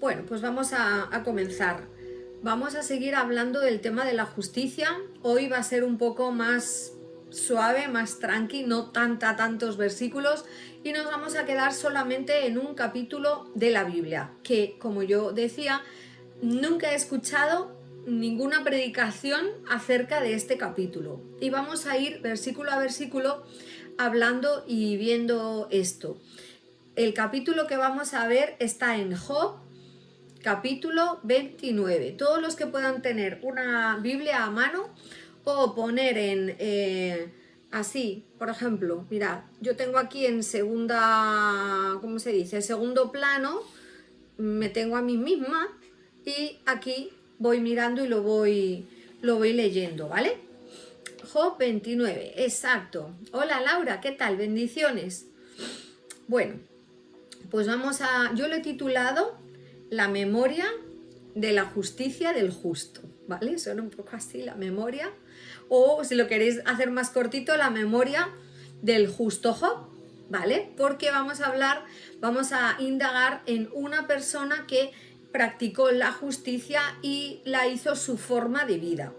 Bueno, pues vamos a comenzar. Vamos a seguir hablando del tema de la justicia. Hoy va a ser un poco más suave, más tranqui, no tantos versículos, y nos vamos a quedar solamente en un capítulo de la Biblia, que, como yo decía, nunca he escuchado ninguna predicación acerca de este capítulo. Y vamos a ir versículo a versículo hablando y viendo esto. El capítulo que vamos a ver está en Job, capítulo 29. Todos los que puedan tener una Biblia a mano o poner en así, por ejemplo, mirad, yo tengo aquí en segunda, ¿cómo se dice? Segundo plano, me tengo a mí misma y aquí voy mirando y lo voy leyendo, ¿vale? Job 29, exacto. Hola Laura, ¿qué tal? Bendiciones. Bueno, pues yo lo he titulado La memoria de la justicia del justo, ¿vale? Suena un poco así, la memoria, o si lo queréis hacer más cortito, la memoria del justo Job, ¿vale? Porque vamos a indagar en una persona que practicó la justicia y la hizo su forma de vida.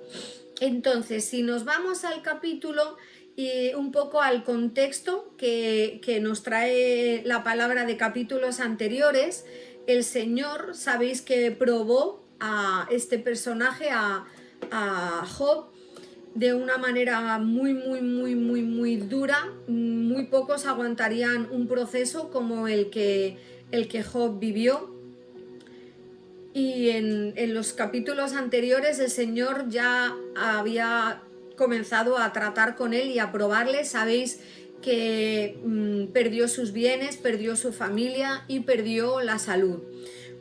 Entonces, si nos vamos al capítulo y un poco al contexto que nos trae la palabra de capítulos anteriores, el Señor, sabéis que probó a este personaje, a Job, de una manera muy dura. Muy pocos aguantarían un proceso como el que Job vivió. Y en los capítulos anteriores el Señor ya había comenzado a tratar con él y a probarle. Sabéis que perdió sus bienes, perdió su familia y perdió la salud.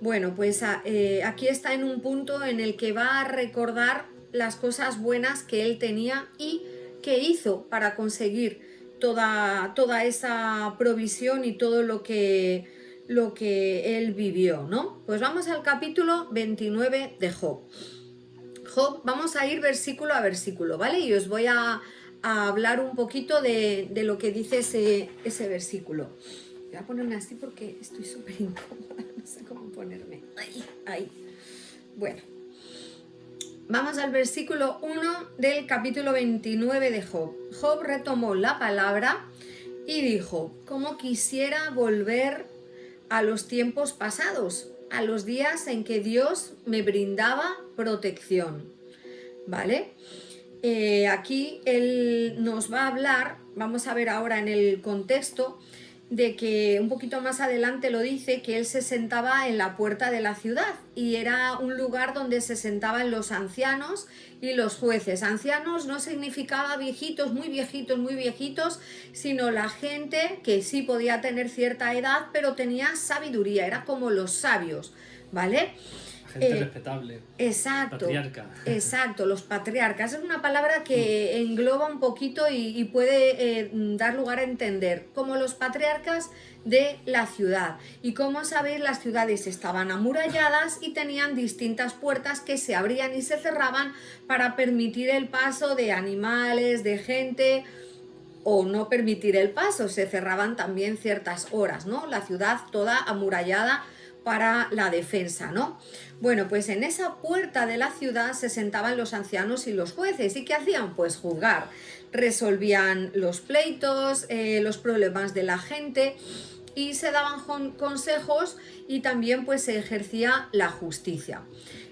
Bueno, pues aquí está en un punto en el que va a recordar las cosas buenas que él tenía y que hizo para conseguir toda esa provisión y todo lo que él vivió, ¿no? Pues vamos al capítulo 29 de Job. Job, vamos a ir versículo a versículo, ¿vale? Y os voy a hablar un poquito de lo que dice ese versículo. Voy a ponerme así porque estoy súper incómoda, no sé cómo ponerme. Ahí. Bueno, vamos al versículo 1 del capítulo 29 de Job. Job retomó la palabra y dijo: ¿cómo quisiera volver a los tiempos pasados, a los días en que Dios me brindaba protección? ¿Vale? Aquí él nos va a hablar, vamos a ver ahora en el contexto, de que un poquito más adelante lo dice, que él se sentaba en la puerta de la ciudad y era un lugar donde se sentaban los ancianos y los jueces. Ancianos no significaba viejitos, muy viejitos, sino la gente que sí podía tener cierta edad, pero tenía sabiduría, era como los sabios, ¿vale? Gente respetable. Exacto. Patriarca. Exacto, los patriarcas. Es una palabra que engloba un poquito y puede dar lugar a entender, como los patriarcas de la ciudad. Y como sabéis, las ciudades estaban amuralladas y tenían distintas puertas que se abrían y se cerraban para permitir el paso de animales, de gente, o no permitir el paso. Se cerraban también ciertas horas, ¿no? La ciudad toda amurallada para la defensa, ¿no? Bueno, pues en esa puerta de la ciudad se sentaban los ancianos y los jueces. ¿Y qué hacían? Pues juzgar. Resolvían los pleitos, los problemas de la gente, y se daban consejos, y también pues se ejercía la justicia.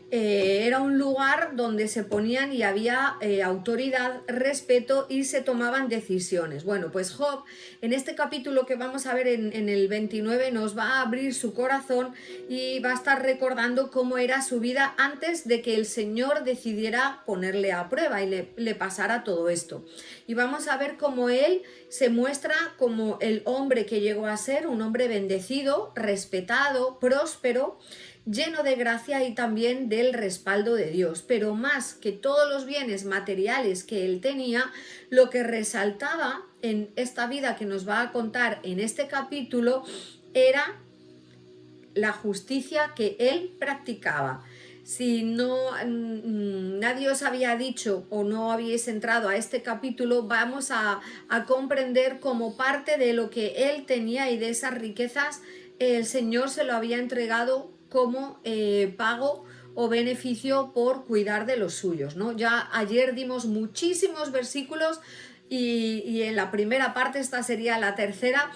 Era un lugar donde se ponían y había autoridad, respeto, y se tomaban decisiones. Bueno, pues Job, en este capítulo que vamos a ver en el 29, nos va a abrir su corazón y va a estar recordando cómo era su vida antes de que el Señor decidiera ponerle a prueba y le pasara todo esto. Y vamos a ver cómo él se muestra como el hombre que llegó a ser, un hombre bendecido, respetado, próspero, lleno de gracia y también del respaldo de Dios. Pero más que todos los bienes materiales que él tenía, lo que resaltaba en esta vida que nos va a contar en este capítulo era la justicia que él practicaba. Si nadie os había dicho o no habíais entrado a este capítulo, vamos a comprender como parte de lo que él tenía y de esas riquezas, el Señor se lo había entregado como pago o beneficio por cuidar de los suyos, ¿no? Ya ayer dimos muchísimos versículos y en la primera parte, esta sería la tercera,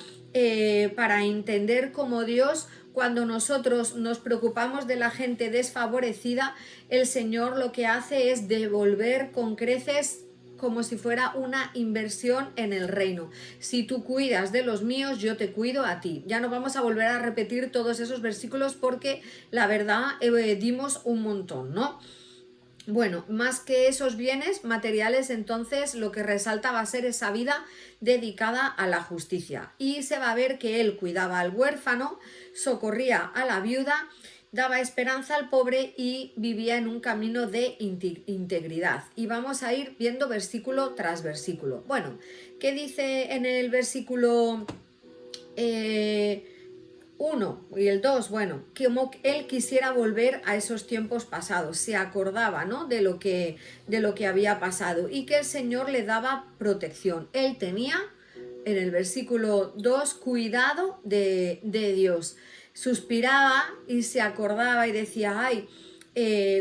para entender cómo Dios, cuando nosotros nos preocupamos de la gente desfavorecida, el Señor lo que hace es devolver con creces como si fuera una inversión en el reino. Si tú cuidas de los míos, yo te cuido a ti. Ya no vamos a volver a repetir todos esos versículos porque la verdad dimos un montón, ¿no? Bueno, más que esos bienes materiales, entonces lo que resalta va a ser esa vida dedicada a la justicia. Y se va a ver que él cuidaba al huérfano, socorría a la viuda, daba esperanza al pobre y vivía en un camino de integridad. Y vamos a ir viendo versículo tras versículo. Bueno, ¿qué dice en el versículo 1 y el 2? Bueno, como él quisiera volver a esos tiempos pasados, se acordaba, ¿no?, de lo que había pasado y que el Señor le daba protección. Él tenía, en el versículo 2, cuidado de Dios. Suspiraba y se acordaba y decía, ay,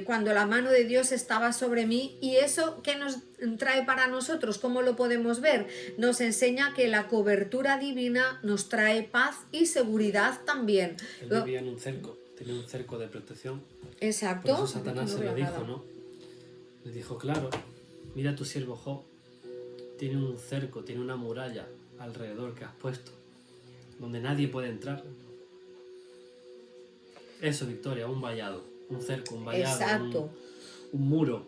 cuando la mano de Dios estaba sobre mí. ¿Y eso qué nos trae para nosotros? ¿Cómo lo podemos ver? Nos enseña que la cobertura divina nos trae paz y seguridad también. Él vivía en un cerco, tenía un cerco de protección. Exacto. Por eso Satanás se lo dijo, ¿no? Le dijo, claro, mira tu siervo Job, tiene un cerco, tiene una muralla alrededor que has puesto, donde nadie puede entrar. Eso, Victoria, un vallado, un cerco, un vallado. Exacto. Un muro.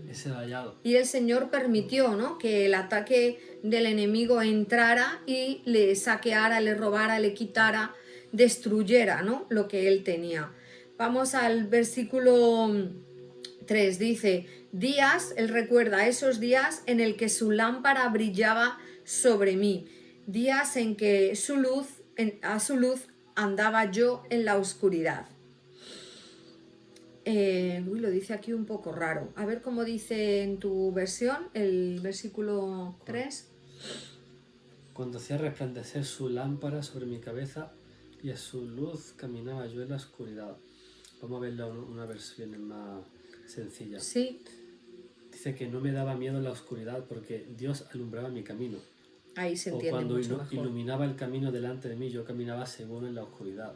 Ese vallado. Y el Señor permitió, ¿no?, que el ataque del enemigo entrara y le saqueara, le robara, le quitara, destruyera, ¿no?, lo que él tenía. Vamos al versículo 3, dice, días, él recuerda esos días en el que su lámpara brillaba sobre mí, días en que a su luz andaba yo en la oscuridad. Lo dice aquí un poco raro. A ver cómo dice en tu versión el versículo 3. Cuando hacía resplandecer su lámpara sobre mi cabeza y a su luz caminaba yo en la oscuridad. Vamos a verlo en una versión más sencilla. Sí. Dice que no me daba miedo la oscuridad porque Dios alumbraba mi camino. Ahí se entiende cuando mucho mejor. Iluminaba el camino delante de mí, yo caminaba seguro en la oscuridad.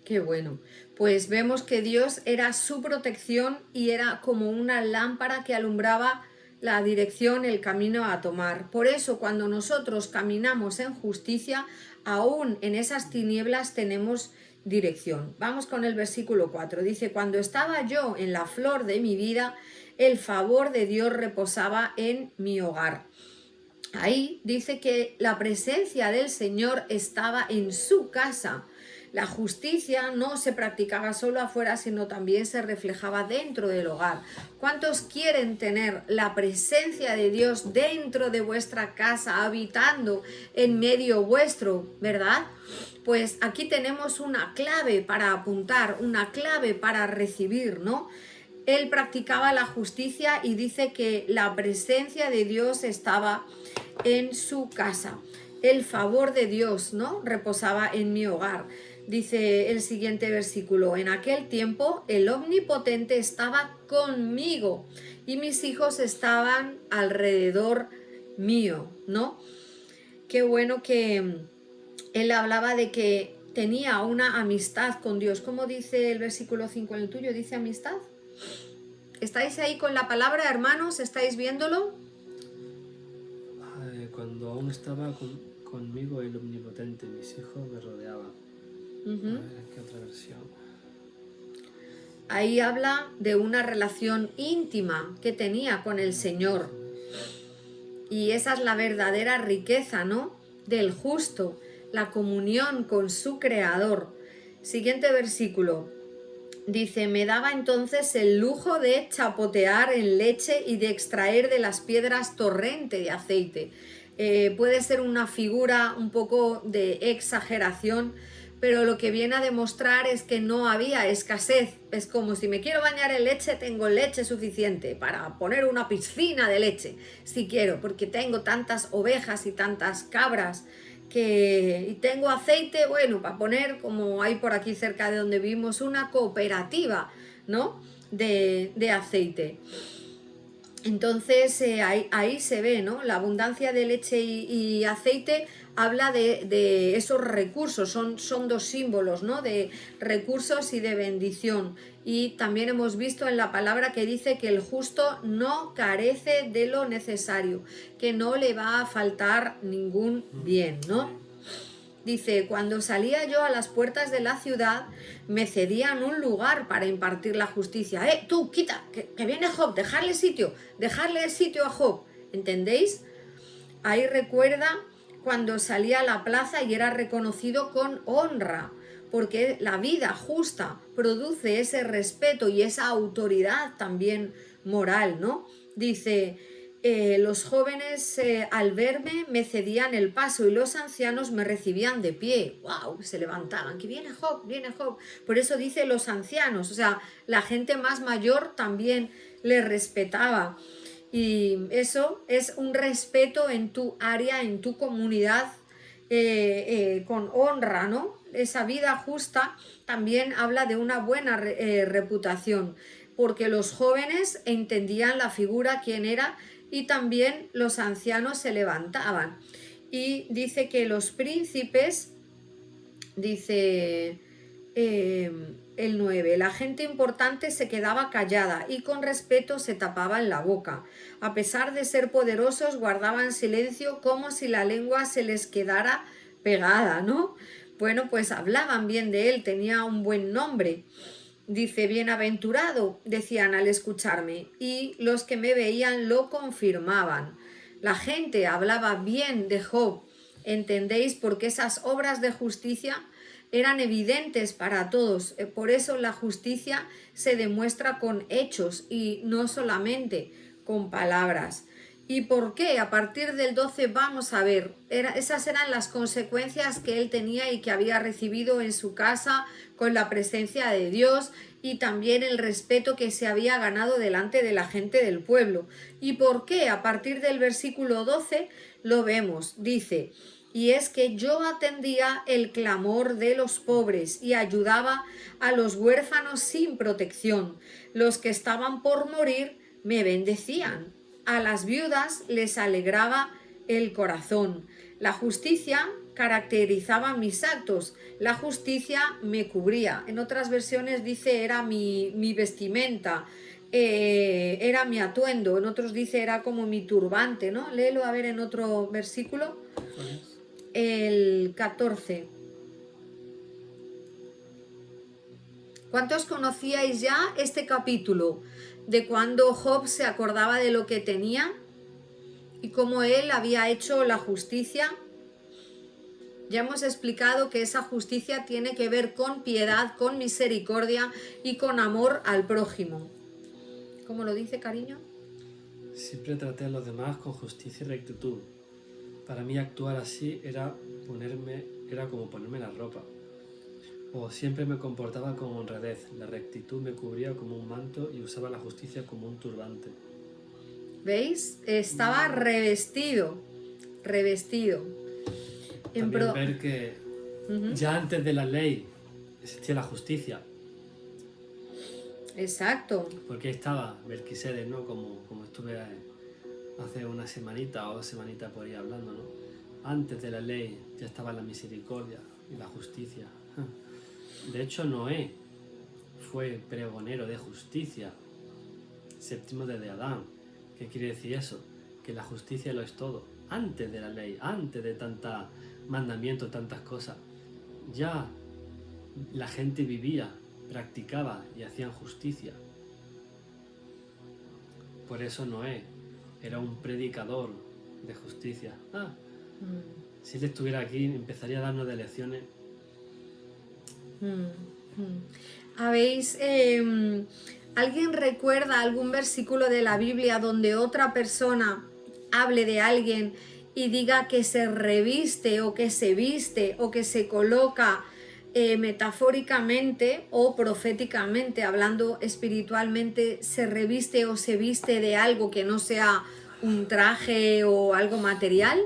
Qué bueno. Pues vemos que Dios era su protección y era como una lámpara que alumbraba la dirección, el camino a tomar. Por eso, cuando nosotros caminamos en justicia, aún en esas tinieblas tenemos dirección. Vamos con el versículo 4. Dice, cuando estaba yo en la flor de mi vida, el favor de Dios reposaba en mi hogar. Ahí dice que la presencia del Señor estaba en su casa. La justicia no se practicaba solo afuera, sino también se reflejaba dentro del hogar. ¿Cuántos quieren tener la presencia de Dios dentro de vuestra casa, habitando en medio vuestro, verdad? Pues aquí tenemos una clave para apuntar, una clave para recibir, ¿no? Él practicaba la justicia y dice que la presencia de Dios estaba en su casa. El favor de Dios, ¿no?, reposaba en mi hogar. Dice el siguiente versículo, en aquel tiempo el Omnipotente estaba conmigo y mis hijos estaban alrededor mío, ¿no? Qué bueno que él hablaba de que tenía una amistad con Dios. ¿Cómo dice el versículo 5 en el tuyo? ¿Dice amistad? ¿Estáis ahí con la palabra, hermanos? ¿Estáis viéndolo? Cuando aún estaba conmigo el Omnipotente, mis hijos me rodeaban. A ver, ¿qué otra versión? Ahí habla de una relación íntima que tenía con el Señor. Y esa es la verdadera riqueza, ¿no?, del justo, la comunión con su Creador. Siguiente versículo. Dice, me daba entonces el lujo de chapotear en leche y de extraer de las piedras torrente de aceite. Puede ser una figura un poco de exageración, pero lo que viene a demostrar es que no había escasez. Es como si me quiero bañar en leche, tengo leche suficiente para poner una piscina de leche, si quiero, porque tengo tantas ovejas y tantas cabras y tengo aceite, bueno, para poner, como hay por aquí cerca de donde vivimos, una cooperativa, ¿no? De aceite. Entonces ahí se ve, ¿no? La abundancia de leche y aceite habla de esos recursos, son dos símbolos, ¿no? De recursos y de bendición. Y también hemos visto en la palabra que dice que el justo no carece de lo necesario, que no le va a faltar ningún bien, ¿no? Dice, cuando salía yo a las puertas de la ciudad, me cedían un lugar para impartir la justicia. Tú, quita, que viene Job, dejarle sitio a Job. ¿Entendéis? Ahí recuerda cuando salía a la plaza y era reconocido con honra, porque la vida justa produce ese respeto y esa autoridad también moral, ¿no? Dice, los jóvenes al verme me cedían el paso y los ancianos me recibían de pie. ¡Wow! Se levantaban, que viene Job, viene Job. Por eso dice los ancianos, o sea, la gente más mayor también le respetaba. Y eso es un respeto en tu área, en tu comunidad, con honra, ¿no? Esa vida justa también habla de una buena reputación, porque los jóvenes entendían la figura, quién era, y también los ancianos se levantaban. Y dice que los príncipes, dice el 9, la gente importante se quedaba callada y con respeto se tapaban la boca. A pesar de ser poderosos, guardaban silencio como si la lengua se les quedara pegada, ¿no? Bueno, pues hablaban bien de él, tenía un buen nombre. Dice, bienaventurado, decían al escucharme, y los que me veían lo confirmaban. La gente hablaba bien de Job, ¿entendéis? Porque esas obras de justicia eran evidentes para todos. Por eso la justicia se demuestra con hechos y no solamente con palabras. ¿Y por qué? A partir del 12 vamos a ver, esas eran las consecuencias que él tenía y que había recibido en su casa con la presencia de Dios y también el respeto que se había ganado delante de la gente del pueblo. ¿Y por qué? A partir del versículo 12 lo vemos, dice, y es que yo atendía el clamor de los pobres y ayudaba a los huérfanos sin protección. Los que estaban por morir me bendecían. A las viudas les alegraba el corazón. La justicia caracterizaba mis actos. La justicia me cubría. En otras versiones dice era mi vestimenta, era mi atuendo. En otros dice era como mi turbante, ¿no? Léelo a ver en otro versículo. El 14. ¿Cuántos conocíais ya este capítulo? De cuando Job se acordaba de lo que tenía y cómo él había hecho la justicia. Ya hemos explicado que esa justicia tiene que ver con piedad, con misericordia y con amor al prójimo. ¿Cómo lo dice, cariño? Siempre traté a los demás con justicia y rectitud. Para mí actuar así era como ponerme la ropa. O siempre me comportaba con honradez, la rectitud me cubría como un manto y usaba la justicia como un turbante. ¿Veis? Estaba revestido. También ver que ya antes de la ley existía la justicia. Exacto. Porque ahí estaba Melquisedec, ¿no? Como estuve hace una semanita o 2 semanitas por ahí hablando, ¿no? Antes de la ley ya estaba la misericordia y la justicia. De hecho, Noé fue pregonero de justicia, séptimo desde Adán. ¿Qué quiere decir eso? Que la justicia lo es todo. Antes de la ley, antes de tantos mandamientos, tantas cosas, ya la gente vivía, practicaba y hacían justicia. Por eso Noé era un predicador de justicia. Si él estuviera aquí, empezaría a darnos de lecciones. ¿Habéis, alguien recuerda algún versículo de la Biblia donde otra persona hable de alguien y diga que se reviste o que se viste o que se coloca metafóricamente o proféticamente, hablando espiritualmente, se reviste o se viste de algo que no sea un traje o algo material?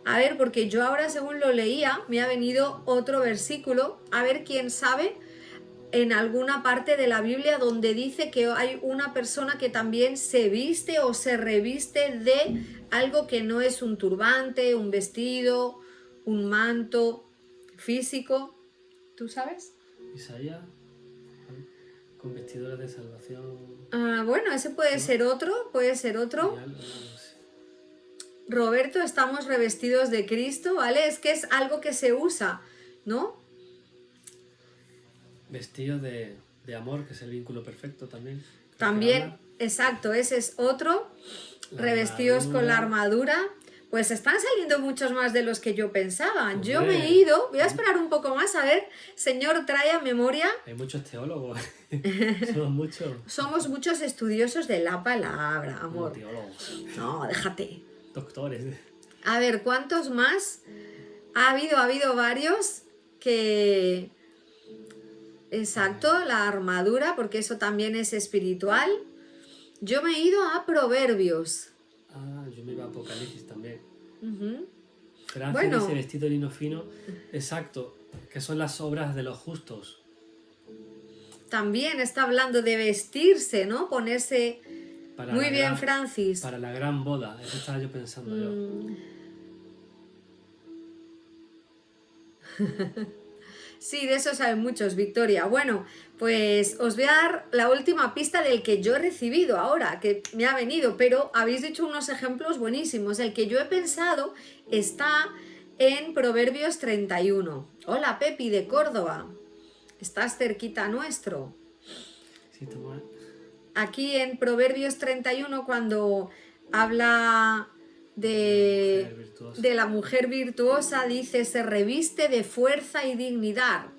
A ver, porque yo ahora según lo leía, me ha venido otro versículo. A ver quién sabe en alguna parte de la Biblia donde dice que hay una persona que también se viste o se reviste de algo que no es un turbante, un vestido, un manto físico. ¿Tú sabes? Isaías, con vestiduras de salvación. Bueno, ese puede ser otro, puede ser otro. Roberto, estamos revestidos de Cristo, ¿vale? Es que es algo que se usa, ¿no? Vestido de amor, que es el vínculo perfecto también. También, exacto, ese es otro. Revestidos con la armadura. Pues están saliendo muchos más de los que yo pensaba. Hombre. Yo me he ido, voy a esperar un poco más, a ver, Señor, trae a memoria. Hay muchos teólogos, somos muchos. Somos muchos estudiosos de la palabra, amor. No, teólogos. No, déjate. Doctores. A ver, ¿cuántos más? Ha habido varios que... Exacto, la armadura, porque eso también es espiritual. Yo me he ido a Proverbios. Yo me iba a Apocalipsis también. Pero bueno, ese vestido de lino fino, exacto, que son las obras de los justos. También está hablando de vestirse, ¿no? Ponerse... Muy bien, Francis. Para la gran boda, eso estaba yo pensando yo. Sí, de eso saben muchos, Victoria. Bueno, pues os voy a dar la última pista del que yo he recibido ahora, que me ha venido, pero habéis dicho unos ejemplos buenísimos. El que yo he pensado está en Proverbios 31. Hola, Pepi, de Córdoba. Estás cerquita nuestro. Sí, toma. Aquí en Proverbios 31, cuando habla de la mujer virtuosa, dice, se reviste de fuerza y dignidad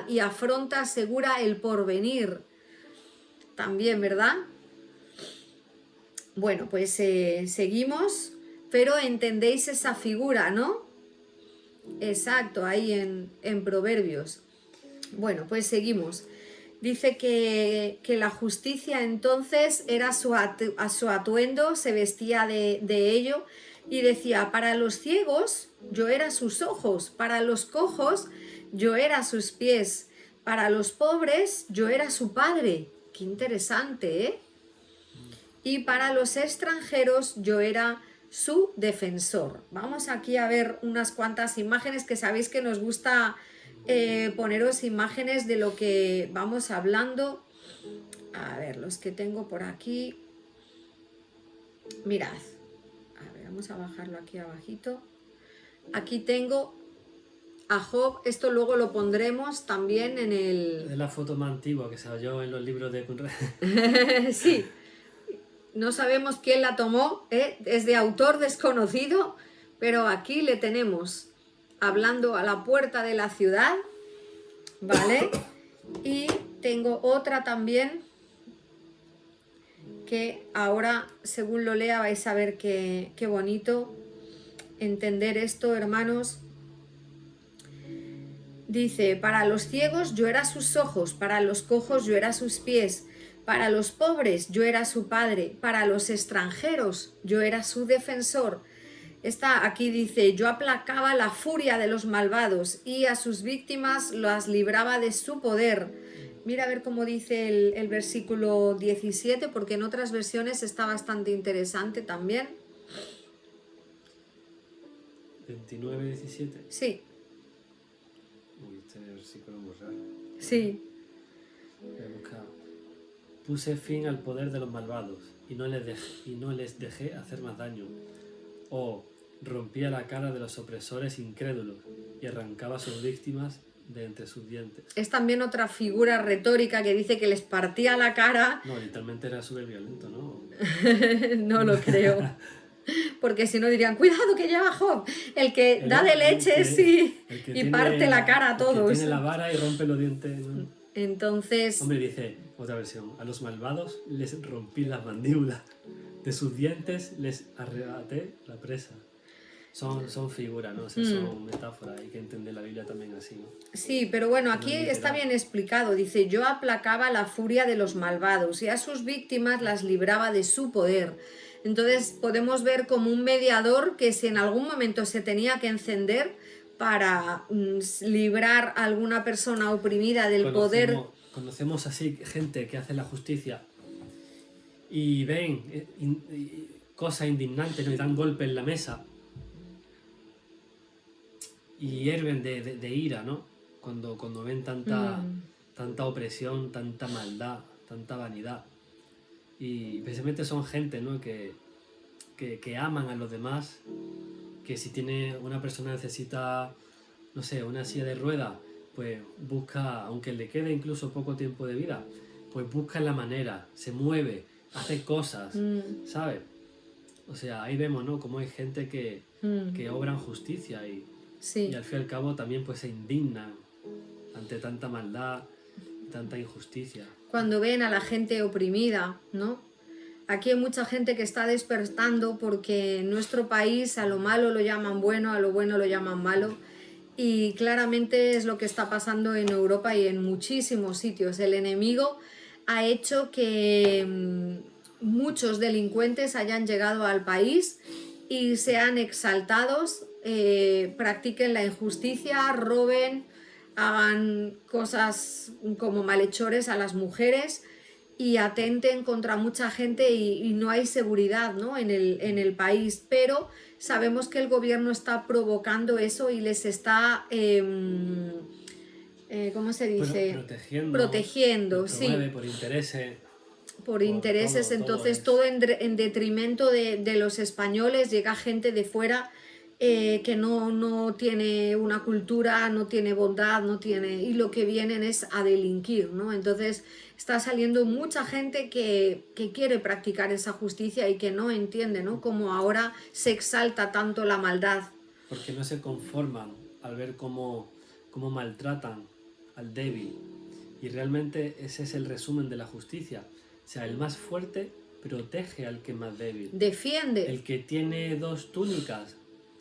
y afronta segura el porvenir. También, ¿verdad? Bueno, pues seguimos, pero entendéis esa figura, ¿no? Exacto, ahí en Proverbios. Bueno, pues seguimos. Dice que la justicia entonces era a su atuendo, se vestía de ello y decía, para los ciegos yo era sus ojos, para los cojos yo era sus pies, para los pobres yo era su padre. Qué interesante, ¿eh? Y para los extranjeros yo era su defensor. Vamos aquí a ver unas cuantas imágenes que sabéis que nos gusta... poneros imágenes de lo que vamos hablando. A ver, los que tengo por aquí. Mirad. A ver, vamos a bajarlo aquí abajito. Aquí tengo a Job. Esto luego lo pondremos también en el... Es la foto más antigua que se halló en los libros de Conrad. Sí. No sabemos quién la tomó. Es de autor desconocido. Pero aquí le tenemos... hablando a la puerta de la ciudad, ¿vale? Y tengo otra también que ahora, según lo lea, vais a ver qué bonito entender esto, hermanos. Dice, para los ciegos yo era sus ojos, para los cojos yo era sus pies, para los pobres yo era su padre, para los extranjeros yo era su defensor. Aquí dice, yo aplacaba la furia de los malvados y a sus víctimas las libraba de su poder. Mira a ver cómo dice el versículo 17, porque en otras versiones está bastante interesante también. 29, 17. Sí. Uy, este versículo es muy raro. Sí. Puse fin al poder de los malvados y no les dejé hacer más daño. Rompía la cara de los opresores incrédulos y arrancaba a sus víctimas de entre sus dientes. Es también otra figura retórica que dice que les partía la cara. No, literalmente era súper violento, ¿no? No lo creo. Porque si no dirían, cuidado que lleva Job, el que da de leches y parte la cara a todos. El que tiene la vara y rompe los dientes, ¿no? Entonces... Hombre, dice, otra versión, a los malvados les rompí las mandíbulas, de sus dientes les arrebaté la presa. son figuras, ¿no? O sea, son metáforas, hay que entender la Biblia también así, ¿no? Sí, pero bueno, No aquí es está literal. bien explicado. Dice, yo aplacaba la furia de los malvados y a sus víctimas las libraba de su poder. Entonces podemos ver como un mediador que si en algún momento se tenía que encender para librar a alguna persona oprimida del poder. Conocemos así gente que hace la justicia y ven cosas indignantes, ¿no? Y dan golpe en la mesa y hierven de ira, ¿no? Cuando ven tanta opresión, tanta maldad, tanta vanidad. Y precisamente son gente, ¿no? que aman a los demás, que si tiene una persona necesita, no sé, una silla de ruedas, pues busca, aunque le quede incluso poco tiempo de vida, pues busca la manera, se mueve, hace cosas, ¿sabes? O sea, ahí vemos, ¿no? Cómo hay gente que obran justicia y Sí. al fin y al cabo también pues se indignan ante tanta maldad, tanta injusticia. Cuando ven a la gente oprimida, ¿no? Aquí hay mucha gente que está despertando porque en nuestro país a lo malo lo llaman bueno, a lo bueno lo llaman malo. Y claramente es lo que está pasando en Europa y en muchísimos sitios. El enemigo ha hecho que muchos delincuentes hayan llegado al país y sean exaltados, practiquen la injusticia, roben, hagan cosas como malhechores a las mujeres y atenten contra mucha gente y no hay seguridad, ¿no? en el país, pero sabemos que el gobierno está provocando eso y les está, ¿cómo se dice? Protegiendo, sí. Promueve por intereses. Por intereses, entonces todo en detrimento de los españoles, llega gente de fuera que no tiene una cultura, no tiene bondad, no tiene, y lo que vienen es a delinquir, ¿no? Entonces está saliendo mucha gente que quiere practicar esa justicia y que no entiende, ¿no? Como ahora se exalta tanto la maldad. Porque no se conforman al ver cómo maltratan al débil. Y realmente ese es el resumen de la justicia. O sea, el más fuerte protege al que es más débil. Defiende. El que tiene 2 túnicas,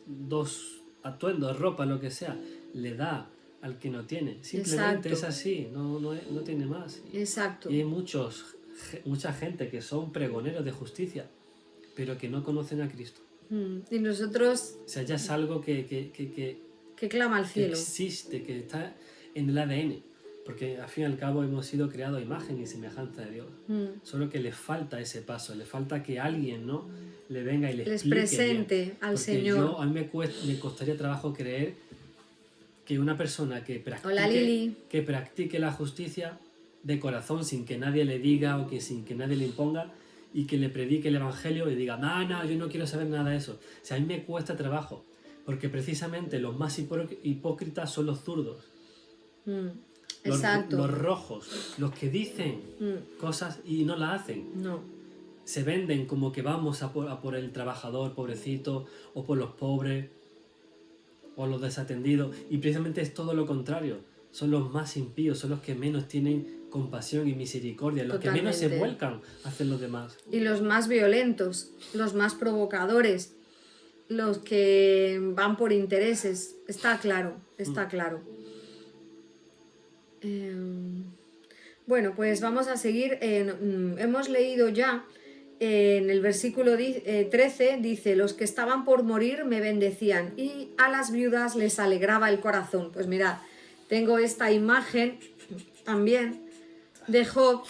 2 atuendos, ropa, lo que sea, le da al que no tiene. Simplemente es así, no tiene más. Exacto. Y hay mucha gente que son pregoneros de justicia, pero que no conocen a Cristo. Y nosotros... O sea, ya es algo que clama al cielo. Que existe, que está en el ADN. Porque al fin y al cabo hemos sido creados a imagen y semejanza de Dios. Solo que le falta ese paso, le falta que alguien, ¿no, le venga y les explique presente bien. al Porque Señor. A mí me costaría trabajo creer que una persona que practique la justicia de corazón, sin que nadie le diga o sin que nadie le imponga, y que le predique el Evangelio y diga, no, yo no quiero saber nada de eso. O sea, a mí me cuesta trabajo, porque precisamente los más hipócritas son los zurdos. Exacto. Los rojos, los que dicen cosas y no las hacen. No. Se venden como que vamos a por el trabajador pobrecito, o por los pobres, o los desatendidos. Y precisamente es todo lo contrario. Son los más impíos, son los que menos tienen compasión y misericordia, los que menos se vuelcan hacia los demás. Y los más violentos, los más provocadores, los que van por intereses. Está claro, está claro. Bueno, pues vamos a seguir. Hemos leído ya en el versículo 13, dice, los que estaban por morir me bendecían y a las viudas les alegraba el corazón. Pues mirad, tengo esta imagen también de Job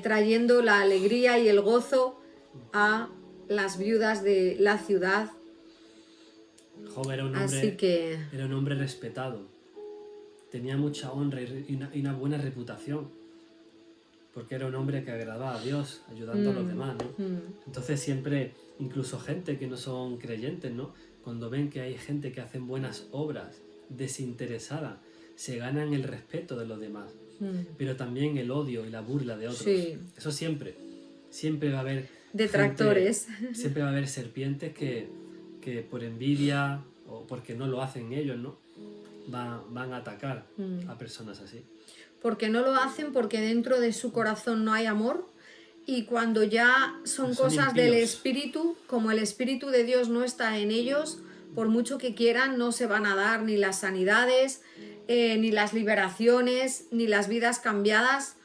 trayendo la alegría y el gozo a las viudas de la ciudad. Job era un hombre respetado. Tenía mucha honra y una buena reputación, porque era un hombre que agradaba a Dios, ayudando a los demás, ¿no? Entonces siempre, incluso gente que no son creyentes, ¿no? Cuando ven que hay gente que hacen buenas obras, desinteresada, se ganan el respeto de los demás, pero también el odio y la burla de otros. Sí. Eso siempre va a haber detractores. Siempre va a haber serpientes que por envidia o porque no lo hacen ellos, ¿no? Van a atacar a personas así. Porque no lo hacen porque dentro de su corazón no hay amor y cuando ya son Son cosas del impíos. Espíritu, como el Espíritu de Dios no está en ellos, por mucho que quieran, no se van a dar ni las sanidades, ni las liberaciones, ni las vidas cambiadas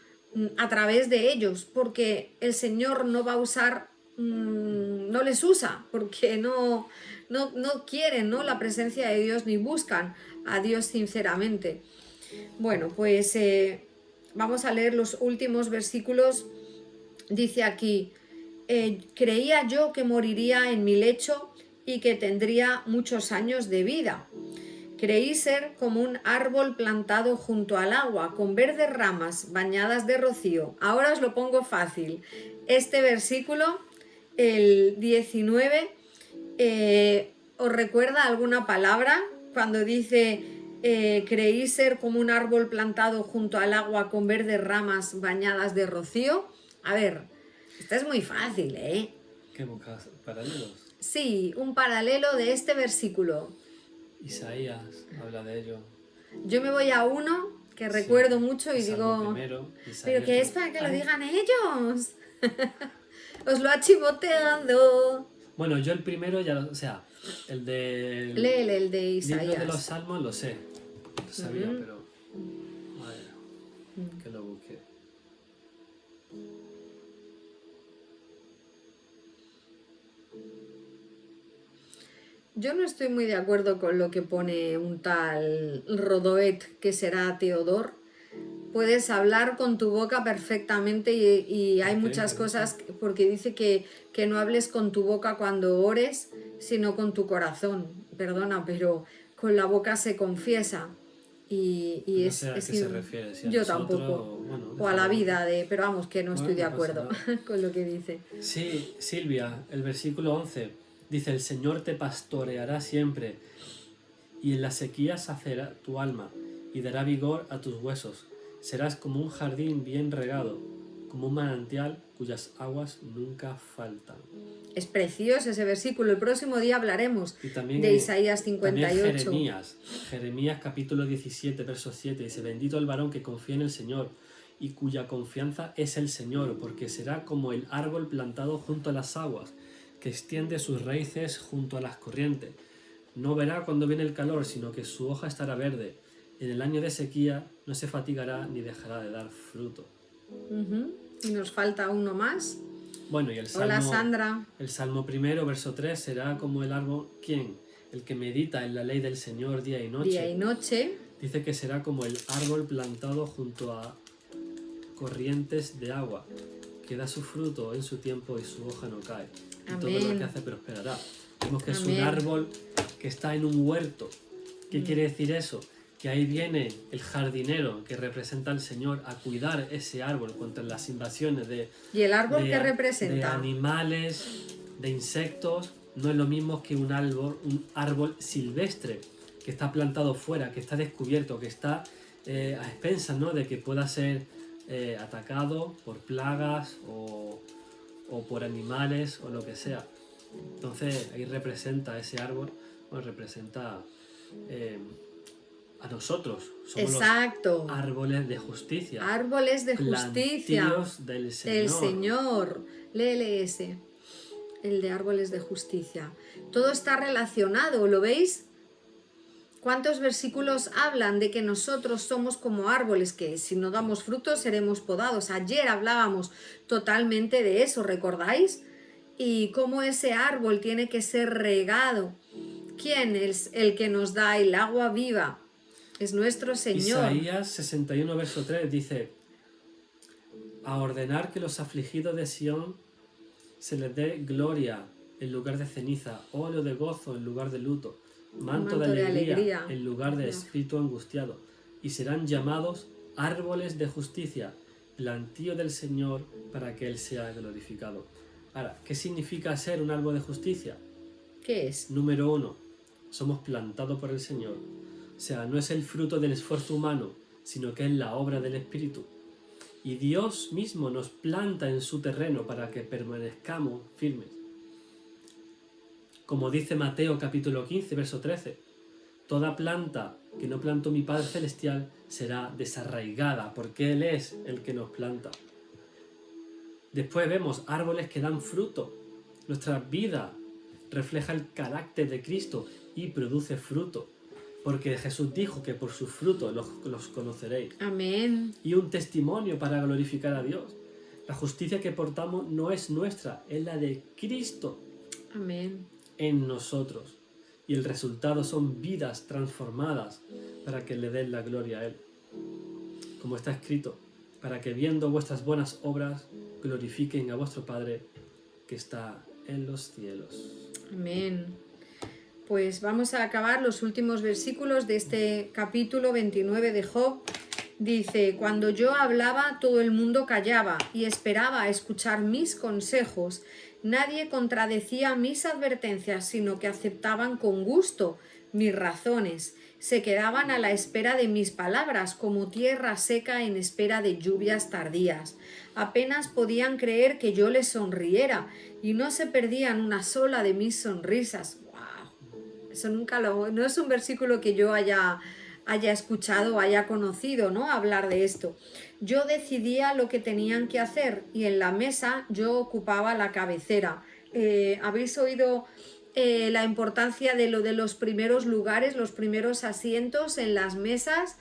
a través de ellos, porque el Señor no va a usar, no les usa, porque no quieren, ¿no?, la presencia de Dios ni buscan a Dios sinceramente. Bueno, pues vamos a leer los últimos versículos. Dice aquí, creía yo que moriría en mi lecho y que tendría muchos años de vida. Creí ser como un árbol plantado junto al agua, con verdes ramas bañadas de rocío. Ahora os lo pongo fácil. Este versículo, el 19, ¿os recuerda alguna palabra? Cuando dice, creí ser como un árbol plantado junto al agua, con verdes ramas bañadas de rocío. A ver, esta es muy fácil, ¿eh? ¿Qué buscas? ¿Paralelos? Sí, un paralelo de este versículo. Isaías habla de ello. Yo me voy a uno que Sí, recuerdo mucho y el Salmo digo, primero, pero Isaías que es para que lo Ay, digan ellos. Os lo ha chivoteado. Bueno, yo el primero ya o sea, el del Léele el de libro de los Isaías. Salmos lo sé, lo sabía, Ujú. pero a ver, que lo busque. Yo no estoy muy de acuerdo con lo que pone un tal Rodoet, que será Teodor. Puedes hablar con tu boca perfectamente y hay ¿Por qué? muchas ¿Qué dice? cosas, porque dice que no hables con tu boca cuando ores, sino con tu corazón. Perdona, pero con la boca se confiesa. Y No sé a qué se refiere, si a yo nosotros tampoco. o bueno, O a la déjalo. vida de, pero vamos, que no estoy Bueno, de no pasa acuerdo nada. con lo que dice. Sí, Silvia, el versículo 11 dice, el Señor te pastoreará siempre y en la sequía saciará tu alma y dará vigor a tus huesos. Serás como un jardín bien regado, como un manantial cuyas aguas nunca faltan. Es precioso ese versículo. El próximo día hablaremos Y también, de Isaías también 58. Jeremías capítulo 17, verso 7, dice, bendito el varón que confía en el Señor y cuya confianza es el Señor, porque será como el árbol plantado junto a las aguas, que extiende sus raíces junto a las corrientes. No verá cuando viene el calor, sino que su hoja estará verde. En el año de sequía no se fatigará ni dejará de dar fruto. Y nos falta uno más. Bueno, y Hola, Sandra. el Salmo primero, verso 3, será como el árbol, ¿quién? El que medita en la ley del Señor día y noche. Día y noche. Dice que será como el árbol plantado junto a corrientes de agua, que da su fruto en su tiempo y su hoja no cae. Y todo lo que hace prosperará. Vemos que es un árbol que está en un huerto. ¿Qué quiere decir eso? Que ahí viene el jardinero que representa al Señor a cuidar ese árbol contra las invasiones de, ¿Y el árbol qué representa? de animales, de insectos. No es lo mismo que un árbol silvestre que está plantado fuera, que está descubierto, que está a expensas, ¿no?, de que pueda ser atacado por plagas o por animales o lo que sea. Entonces ahí representa ese árbol, bueno, representa a nosotros. Somos Exacto. Los árboles de justicia. Árboles de justicia. Plantíos del Señor. Del Señor. Léele ese. El de árboles de justicia. Todo está relacionado, ¿lo veis? ¿Cuántos versículos hablan de que nosotros somos como árboles, que si no damos frutos seremos podados? Ayer hablábamos totalmente de eso, ¿recordáis? Y cómo ese árbol tiene que ser regado. ¿Quién es el que nos da el agua viva? Es nuestro Señor. Isaías 61, verso 3 dice, a ordenar que los afligidos de Sión se les dé gloria en lugar de ceniza, óleo de gozo en lugar de luto, manto de alegría en lugar de espíritu angustiado, y serán llamados árboles de justicia, plantío del Señor para que Él sea glorificado. Ahora, ¿qué significa ser un árbol de justicia? ¿Qué es? Número 1, somos plantados por el Señor. O sea, no es el fruto del esfuerzo humano, sino que es la obra del Espíritu. Y Dios mismo nos planta en su terreno para que permanezcamos firmes. Como dice Mateo capítulo 15, verso 13, toda planta que no plantó mi Padre Celestial será desarraigada, porque Él es el que nos planta. Después vemos árboles que dan fruto. Nuestra vida refleja el carácter de Cristo y produce fruto. Porque Jesús dijo que por sus frutos los conoceréis. Amén. Y un testimonio para glorificar a Dios. La justicia que portamos no es nuestra, es la de Cristo. Amén. En nosotros. Y el resultado son vidas transformadas para que le den la gloria a Él. Como está escrito, para que viendo vuestras buenas obras glorifiquen a vuestro Padre que está en los cielos. Amén. Pues vamos a acabar los últimos versículos de este capítulo 29 de Job. Dice, cuando yo hablaba, todo el mundo callaba y esperaba a escuchar mis consejos. Nadie contradecía mis advertencias, sino que aceptaban con gusto mis razones. Se quedaban a la espera de mis palabras, como tierra seca en espera de lluvias tardías. Apenas podían creer que yo les sonriera y no se perdían una sola de mis sonrisas. ¡Wow! Eso no es un versículo que yo haya escuchado o haya conocido, ¿no? Hablar de esto. Yo decidía lo que tenían que hacer y en la mesa yo ocupaba la cabecera. ¿Habéis oído la importancia de lo de los primeros lugares, los primeros asientos en las mesas?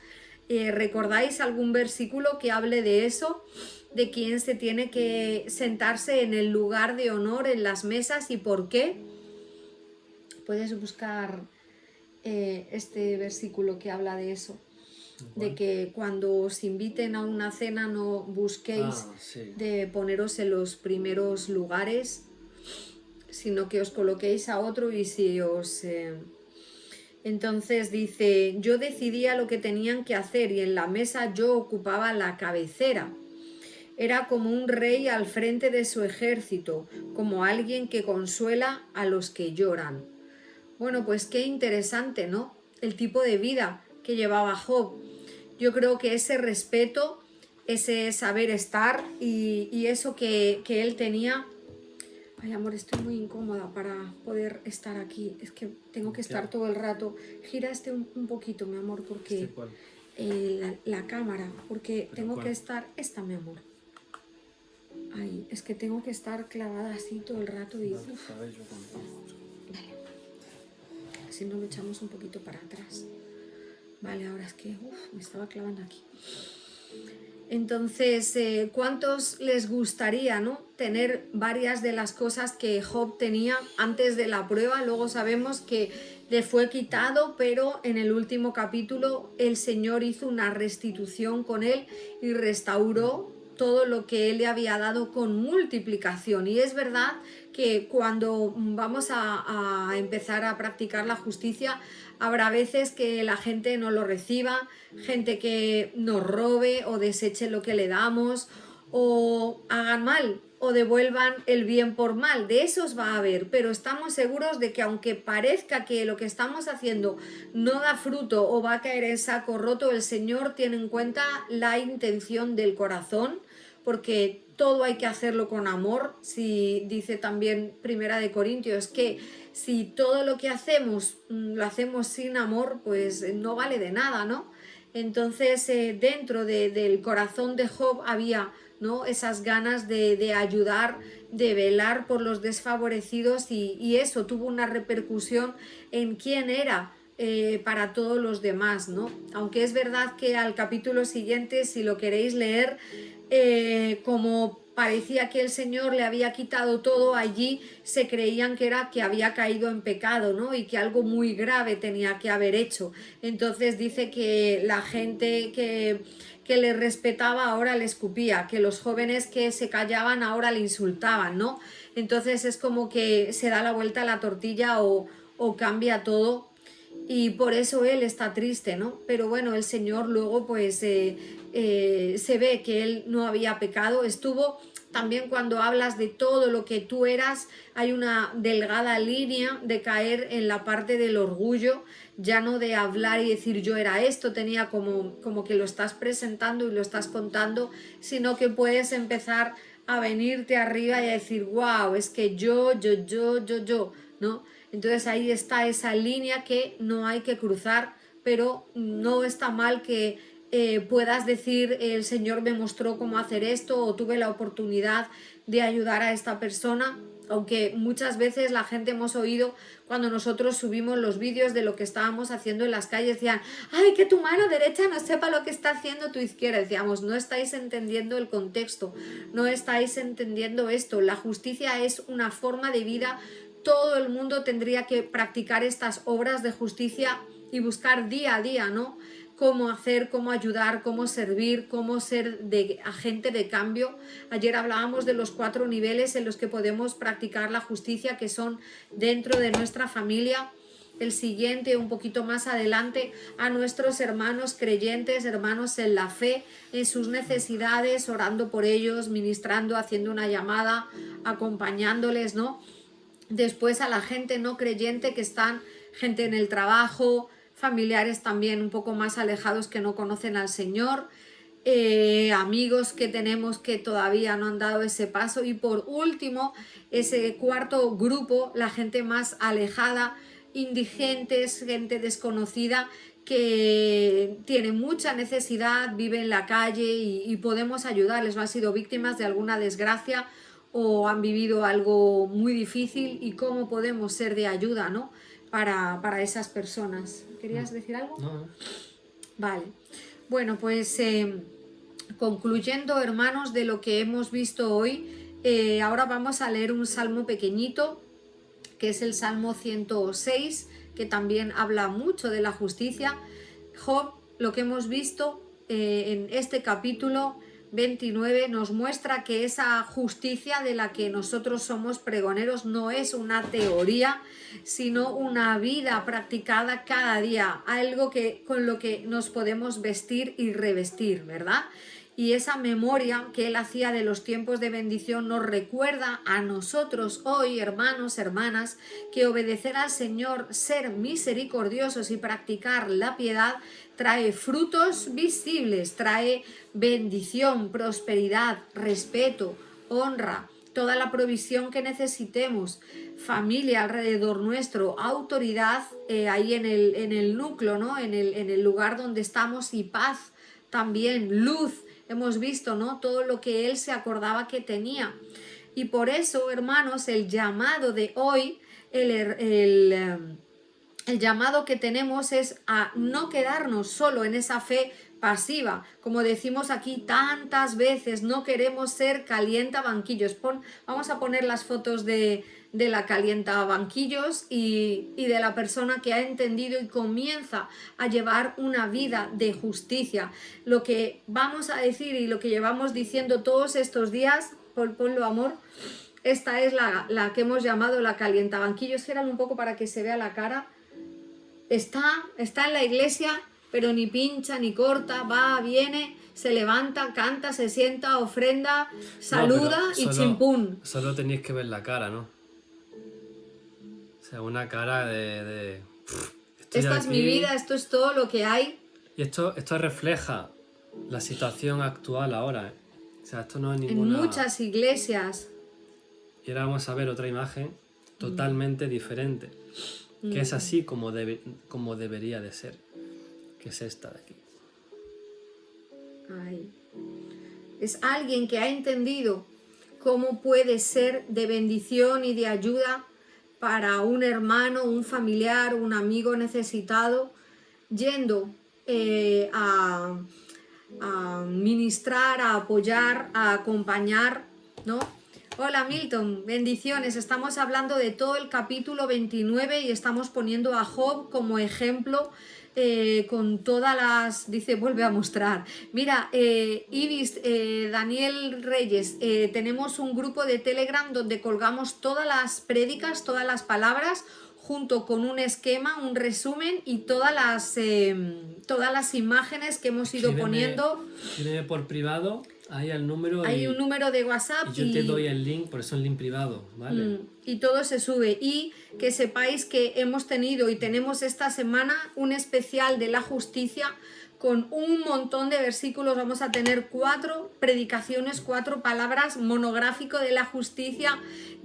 ¿Recordáis algún versículo que hable de eso? De quién se tiene que sentarse en el lugar de honor en las mesas y por qué. Puedes buscar este versículo que habla de eso. De que cuando os inviten a una cena no busquéis de poneros en los primeros lugares, sino que os coloquéis a otro y si os... Entonces dice, yo decidía lo que tenían que hacer y en la mesa yo ocupaba la cabecera. Era como un rey al frente de su ejército, como alguien que consuela a los que lloran. Bueno, pues qué interesante, ¿no? El tipo de vida que llevaba Job. Yo creo que ese respeto, ese saber estar y eso que él tenía... Ay, amor, estoy muy incómoda para poder estar aquí. Es que tengo que estar todo el rato. Gira un poquito, mi amor, porque... ¿Cuál? La cámara, porque tengo que estar... Esta, mi amor. Ay, es que tengo que estar clavada así todo el rato y... Vale, Vale. Así nos lo echamos un poquito para atrás. Vale, ahora es que me estaba clavando aquí. Entonces, ¿cuántos les gustaría, ¿no? Tener varias de las cosas que Job tenía antes de la prueba? Luego sabemos que le fue quitado, pero en el último capítulo el Señor hizo una restitución con él y restauró todo lo que él le había dado con multiplicación. Y es verdad que cuando vamos a empezar a practicar la justicia, habrá veces que la gente no lo reciba, gente que nos robe o deseche lo que le damos, o hagan mal o devuelvan el bien por mal. De esos va a haber, pero estamos seguros de que aunque parezca que lo que estamos haciendo no da fruto o va a caer en saco roto, el Señor tiene en cuenta la intención del corazón, porque todo hay que hacerlo con amor. Si dice también Primera de Corintios que si todo lo que hacemos lo hacemos sin amor, pues no vale de nada, ¿no? Entonces dentro del corazón de Job había, ¿no?, esas ganas de ayudar, de velar por los desfavorecidos y eso tuvo una repercusión en quién era para todos los demás, ¿no? Aunque es verdad que al capítulo siguiente, si lo queréis leer, como parecía que el Señor le había quitado todo, allí se creían que era que había caído en pecado, ¿no? Y que algo muy grave tenía que haber hecho. Entonces dice que la gente que le respetaba ahora le escupía, que los jóvenes que se callaban ahora le insultaban, ¿no? Entonces es como que se da la vuelta a la tortilla o cambia todo. Y por eso él está triste, ¿no? Pero bueno, el Señor luego pues se ve que él no había pecado. Estuvo también cuando hablas de todo lo que tú eras, hay una delgada línea de caer en la parte del orgullo, ya no de hablar y decir yo era esto, tenía como que lo estás presentando y lo estás contando, sino que puedes empezar a venirte arriba y a decir wow, es que yo, ¿no? Entonces ahí está esa línea que no hay que cruzar, pero no está mal que puedas decir el Señor me mostró cómo hacer esto o tuve la oportunidad de ayudar a esta persona. Aunque muchas veces la gente hemos oído cuando nosotros subimos los vídeos de lo que estábamos haciendo en las calles, decían, ay, que tu mano derecha no sepa lo que está haciendo tu izquierda. Decíamos, no estáis entendiendo el contexto, no estáis entendiendo esto. La justicia es una forma de vida. Todo el mundo tendría que practicar estas obras de justicia y buscar día a día, ¿no? Cómo hacer, cómo ayudar, cómo servir, cómo ser agente de cambio. Ayer hablábamos de los 4 niveles en los que podemos practicar la justicia, que son dentro de nuestra familia. El siguiente, un poquito más adelante, a nuestros hermanos creyentes, hermanos en la fe, en sus necesidades, orando por ellos, ministrando, haciendo una llamada, acompañándoles, ¿no? Después a la gente no creyente, que están gente en el trabajo, familiares también un poco más alejados que no conocen al Señor, amigos que tenemos que todavía no han dado ese paso, y por último ese cuarto grupo, la gente más alejada, indigentes, gente desconocida que tiene mucha necesidad, vive en la calle y podemos ayudarles, no han sido víctimas de alguna desgracia o han vivido algo muy difícil, y cómo podemos ser de ayuda, ¿no? Para esas personas. ¿Querías decir algo? No. Vale. Bueno, pues concluyendo, hermanos, de lo que hemos visto hoy, ahora vamos a leer un salmo pequeñito, que es el Salmo 106, que también habla mucho de la justicia. Job, lo que hemos visto en este capítulo 29 nos muestra que esa justicia de la que nosotros somos pregoneros no es una teoría, sino una vida practicada cada día, algo que con lo que nos podemos vestir y revestir, ¿verdad? Y esa memoria que él hacía de los tiempos de bendición nos recuerda a nosotros hoy, hermanos, hermanas, que obedecer al Señor, ser misericordiosos y practicar la piedad trae frutos visibles, trae bendición, prosperidad, respeto, honra, toda la provisión que necesitemos, familia alrededor nuestro, autoridad ahí en el núcleo, ¿no? En el lugar donde estamos, y paz también, luz. Hemos visto, ¿no? Todo lo que él se acordaba que tenía. Y por eso, hermanos, el llamado de hoy, el llamado que tenemos es a no quedarnos solo en esa fe pasiva. Como decimos aquí tantas veces, no queremos ser calientabanquillos. Vamos a poner las fotos de la calientabanquillos y de la persona que ha entendido y comienza a llevar una vida de justicia. Lo que vamos a decir y lo que llevamos diciendo todos estos días, ponlo, amor, esta es la que hemos llamado la calientabanquillos. Gíralo un poco para que se vea la cara. Está en la iglesia, pero ni pincha ni corta, va, viene, se levanta, canta, se sienta, ofrenda, saluda y chimpún. Solo tenéis que ver la cara, ¿no? O sea, una cara de esta es mi vida, esto es todo lo que hay. Y esto refleja la situación actual ahora, ¿eh? O sea, esto no es ninguna... En muchas iglesias. Y ahora vamos a ver otra imagen totalmente diferente, que es así como debería de ser, que es esta de aquí. Ay. Es alguien que ha entendido cómo puede ser de bendición y de ayuda para un hermano, un familiar, un amigo necesitado, yendo a ministrar, a apoyar, a acompañar, ¿no? Hola Milton, bendiciones. Estamos hablando de todo el capítulo 29 y estamos poniendo a Job como ejemplo con todas las... Dice, vuelve a mostrar. Mira, Ibis, Daniel Reyes, tenemos un grupo de Telegram donde colgamos todas las prédicas, todas las palabras, junto con un esquema, un resumen y todas las imágenes que hemos ido poniendo. Escríbeme por privado, ahí al número. Hay un número de WhatsApp. Y yo te doy el link, por eso el link privado, ¿vale? Y todo se sube. Y que sepáis que hemos tenido y tenemos esta semana un especial de la justicia con un montón de versículos. Vamos a tener 4 predicaciones, 4 palabras, monográfico de la justicia,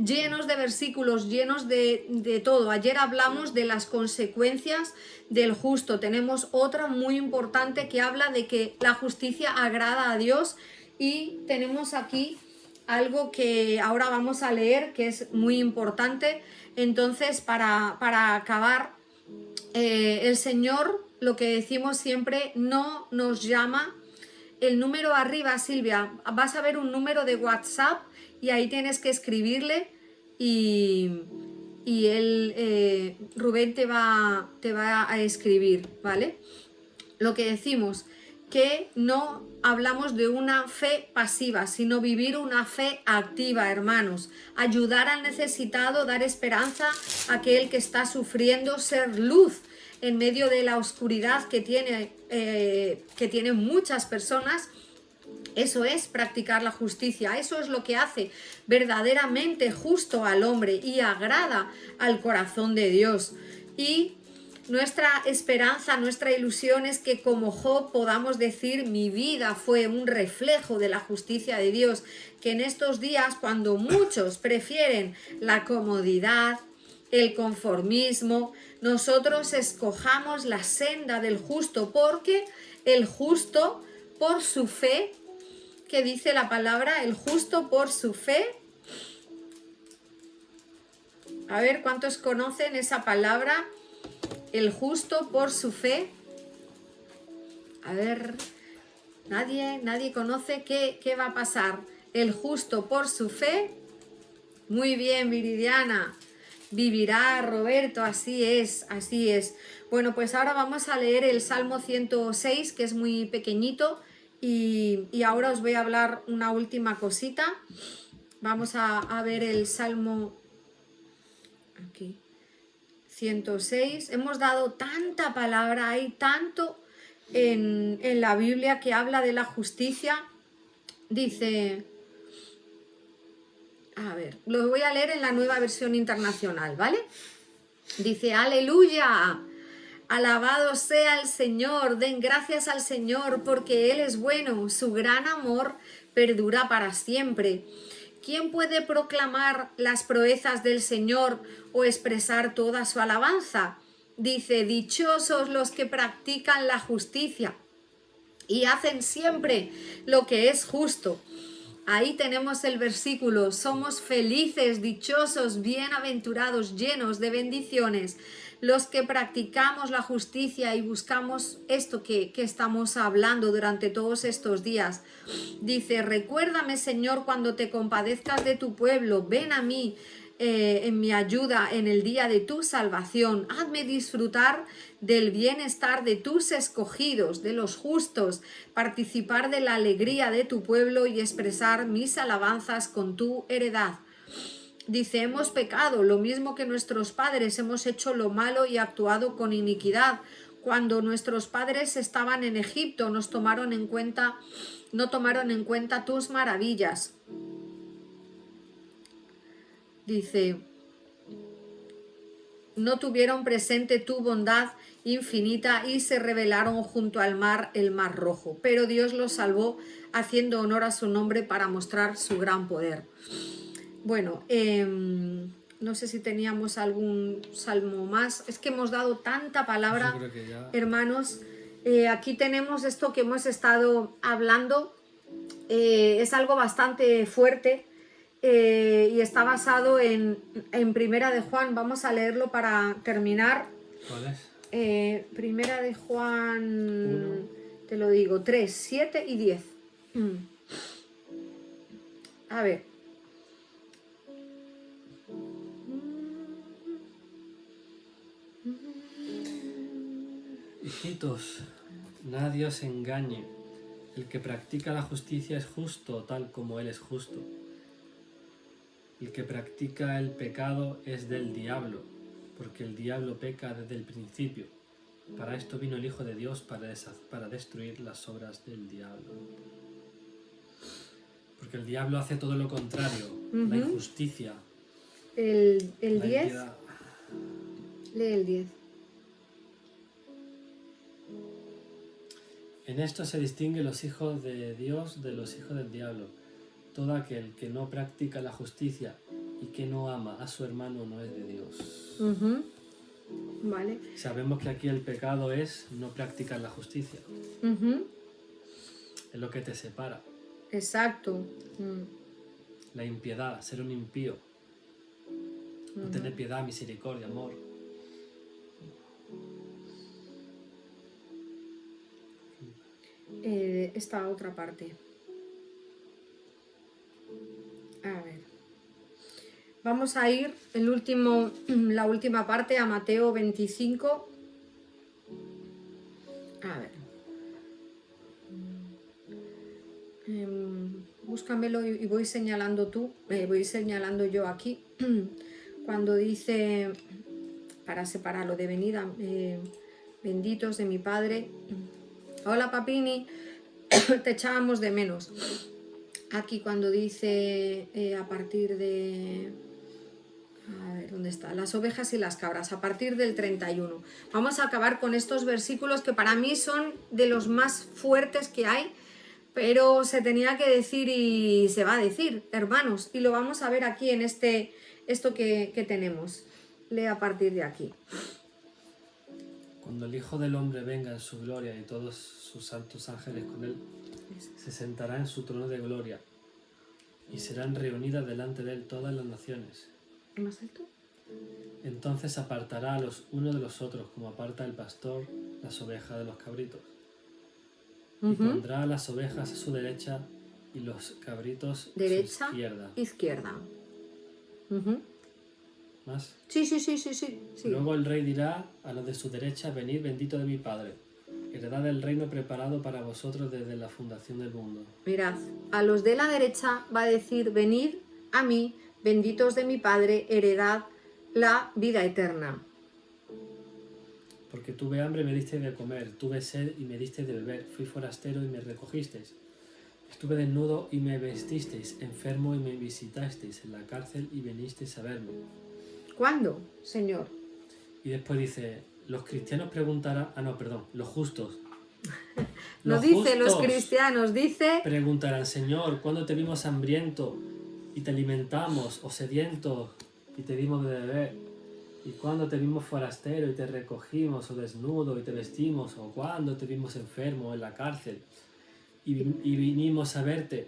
llenos de versículos, llenos de todo. Ayer hablamos de las consecuencias del justo. Tenemos otra muy importante que habla de que la justicia agrada a Dios, y tenemos aquí algo que ahora vamos a leer que es muy importante. Entonces, para acabar, el Señor, lo que decimos siempre, no nos llama. El número arriba, Silvia, vas a ver un número de WhatsApp y ahí tienes que escribirle, y él, Rubén te va a escribir, ¿vale? Lo que decimos, que no hablamos de una fe pasiva, sino vivir una fe activa, hermanos. Ayudar al necesitado, dar esperanza a aquel que está sufriendo, ser luz en medio de la oscuridad que tienen muchas personas. Eso es practicar la justicia, eso es lo que hace verdaderamente justo al hombre y agrada al corazón de Dios. Y nuestra esperanza, nuestra ilusión es que como Job podamos decir: mi vida fue un reflejo de la justicia de Dios. Que en estos días, cuando muchos prefieren la comodidad, el conformismo, nosotros escojamos la senda del justo, porque el justo por su fe, que dice la palabra, el justo por su fe. A ver, ¿cuántos conocen esa palabra? El justo por su fe. A ver, nadie conoce qué va a pasar. El justo por su fe. Muy bien, Viridiana. Vivirá, Roberto, así es, así es. Bueno, pues ahora vamos a leer el Salmo 106, que es muy pequeñito, y ahora os voy a hablar una última cosita. Vamos a ver el Salmo aquí. 106. Hemos dado tanta palabra, hay tanto en la Biblia que habla de la justicia. Dice, a ver, lo voy a leer en la Nueva Versión Internacional, ¿vale? Dice: aleluya, alabado sea el Señor, den gracias al Señor porque Él es bueno, su gran amor perdura para siempre. ¿Quién puede proclamar las proezas del Señor o expresar toda su alabanza? Dice: dichosos los que practican la justicia y hacen siempre lo que es justo. Ahí tenemos el versículo. Somos felices, dichosos, bienaventurados, llenos de bendiciones, los que practicamos la justicia y buscamos esto que estamos hablando durante todos estos días. Dice: recuérdame, Señor, cuando te compadezcas de tu pueblo. Ven a mí en mi ayuda en el día de tu salvación. Hazme disfrutar del bienestar de tus escogidos, de los justos, participar de la alegría de tu pueblo y expresar mis alabanzas con tu heredad. Dice: hemos pecado, lo mismo que nuestros padres, hemos hecho lo malo y actuado con iniquidad. Cuando nuestros padres estaban en Egipto, no tomaron en cuenta tus maravillas. Dice: no tuvieron presente tu bondad infinita y se rebelaron junto al mar, el mar rojo. Pero Dios los salvó, haciendo honor a su nombre para mostrar su gran poder. Bueno, no sé si teníamos algún salmo más. Es que hemos dado tanta palabra, hermanos. Aquí tenemos esto que hemos estado hablando. Es algo bastante fuerte. Y está basado en Primera de Juan. Vamos a leerlo para terminar. ¿Cuál es? Primera de Juan, te lo digo, 3, 7 y 10. A ver. Hijitos, nadie os engañe. El que practica la justicia es justo, tal como Él es justo. El que practica el pecado es del diablo, porque el diablo peca desde el principio. Para esto vino el Hijo de Dios, para destruir las obras del diablo. Porque el diablo hace todo lo contrario, la injusticia. El 10. Lee el 10. En esto se distinguen los hijos de Dios de los hijos del diablo. Todo aquel que no practica la justicia y que no ama a su hermano no es de Dios. Vale. Sabemos que aquí el pecado es no practicar la justicia. Es lo que te separa. Exacto. La impiedad, ser un impío. No tener piedad, misericordia, amor. Esta otra parte. A ver. Vamos a ir la última parte a Mateo 25. A ver. Búscamelo y voy señalando voy señalando yo aquí. Cuando dice, para separarlo de venida, benditos de mi Padre. Hola Papini, te echábamos de menos. Aquí cuando dice a partir de... A ver, ¿dónde está? Las ovejas y las cabras, a partir del 31. Vamos a acabar con estos versículos que para mí son de los más fuertes que hay, pero se tenía que decir y se va a decir, hermanos, y lo vamos a ver aquí en esto que tenemos. Lee a partir de aquí. Cuando el Hijo del Hombre venga en su gloria y todos sus santos ángeles con él, se sentará en su trono de gloria y serán reunidas delante de él todas las naciones. ¿Más alto? Entonces apartará a los unos de los otros, como aparta el pastor las ovejas de los cabritos. Y pondrá a las ovejas a su derecha y los cabritos a su izquierda. ¿Más? Sí. Luego el rey dirá a los de su derecha: venid, bendito de mi Padre, heredad del reino preparado para vosotros desde la fundación del mundo. Mirad, a los de la derecha va a decir: venid a mí, benditos de mi Padre, heredad la vida eterna. Porque tuve hambre y me disteis de comer, tuve sed y me disteis de beber, fui forastero y me recogisteis, estuve desnudo y me vestisteis, enfermo y me visitasteis, en la cárcel y vinisteis a verme. ¿Cuándo, Señor? Y después dice, los cristianos preguntarán, los justos. No dice los cristianos, dice... Preguntarán, Señor, ¿cuándo te vimos hambriento y te alimentamos, o sediento y te dimos de beber? ¿Y cuándo te vimos forastero y te recogimos, o desnudo y te vestimos? ¿O cuándo te vimos enfermo en la cárcel y vinimos a verte?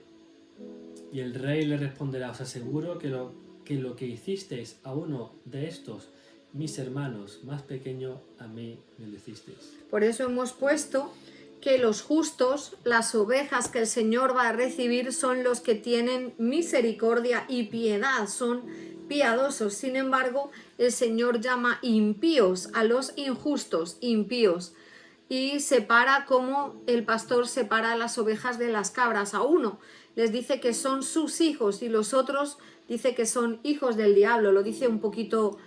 Y el rey le responderá, os aseguro que lo que hicisteis a uno de estos, mis hermanos, más pequeño, a mí me lo hicisteis. Por eso hemos puesto que los justos, las ovejas que el Señor va a recibir, son los que tienen misericordia y piedad, son piadosos. Sin embargo, el Señor llama impíos a los injustos, impíos, y separa como el pastor separa las ovejas de las cabras. A uno les dice que son sus hijos y los otros dice que son hijos del diablo. Lo dice un poquito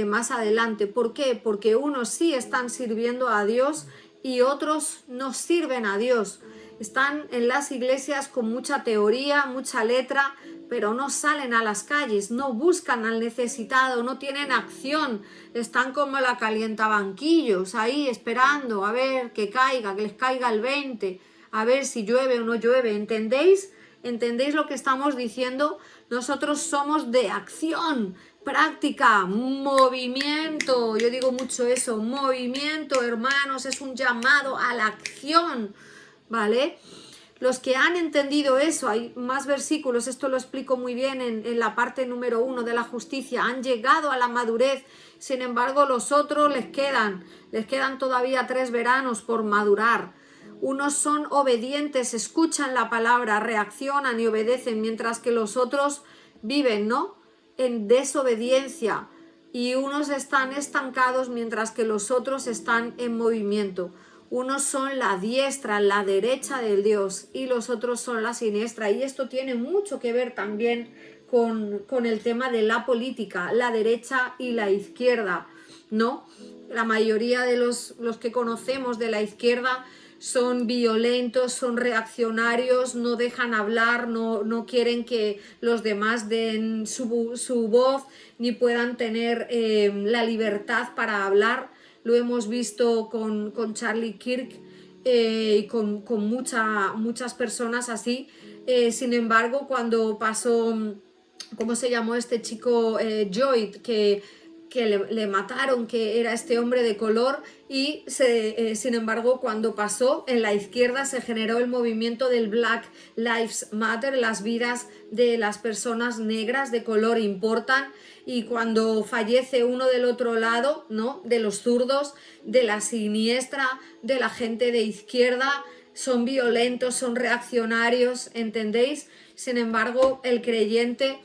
más adelante. ¿Por qué? Porque unos sí están sirviendo a Dios y otros no sirven a Dios. Están en las iglesias con mucha teoría, mucha letra, pero no salen a las calles, no buscan al necesitado, no tienen acción. Están como la calientabanquillos, ahí esperando a ver que les caiga el 20, a ver si llueve o no llueve. ¿Entendéis? ¿Entendéis lo que estamos diciendo? Nosotros somos de acción, práctica, movimiento. Yo digo mucho eso, movimiento, hermanos, es un llamado a la acción, ¿vale? Los que han entendido eso, hay más versículos, esto lo explico muy bien en la parte número 1 de la justicia, han llegado a la madurez. Sin embargo, los otros les quedan todavía 3 veranos por madurar. Unos son obedientes, escuchan la palabra, reaccionan y obedecen, mientras que los otros viven, ¿no?, en desobediencia, y unos están estancados mientras que los otros están en movimiento. Unos son la diestra, la derecha del Dios, y los otros son la siniestra. Y esto tiene mucho que ver también con el tema de la política, la derecha y la izquierda, ¿no? La mayoría de los que conocemos de la izquierda son violentos, son reaccionarios, no dejan hablar, no quieren que los demás den su voz, ni puedan tener la libertad para hablar. Lo hemos visto con Charlie Kirk y con muchas personas así. Sin embargo, cuando pasó, ¿cómo se llamó este chico? Joyd, que le mataron, que era este hombre de color, y sin embargo cuando pasó en la izquierda se generó el movimiento del Black Lives Matter, las vidas de las personas negras de color importan, y cuando fallece uno del otro lado, ¿no? De los zurdos, de la siniestra, de la gente de izquierda, son violentos, son reaccionarios, ¿entendéis? Sin embargo, el creyente,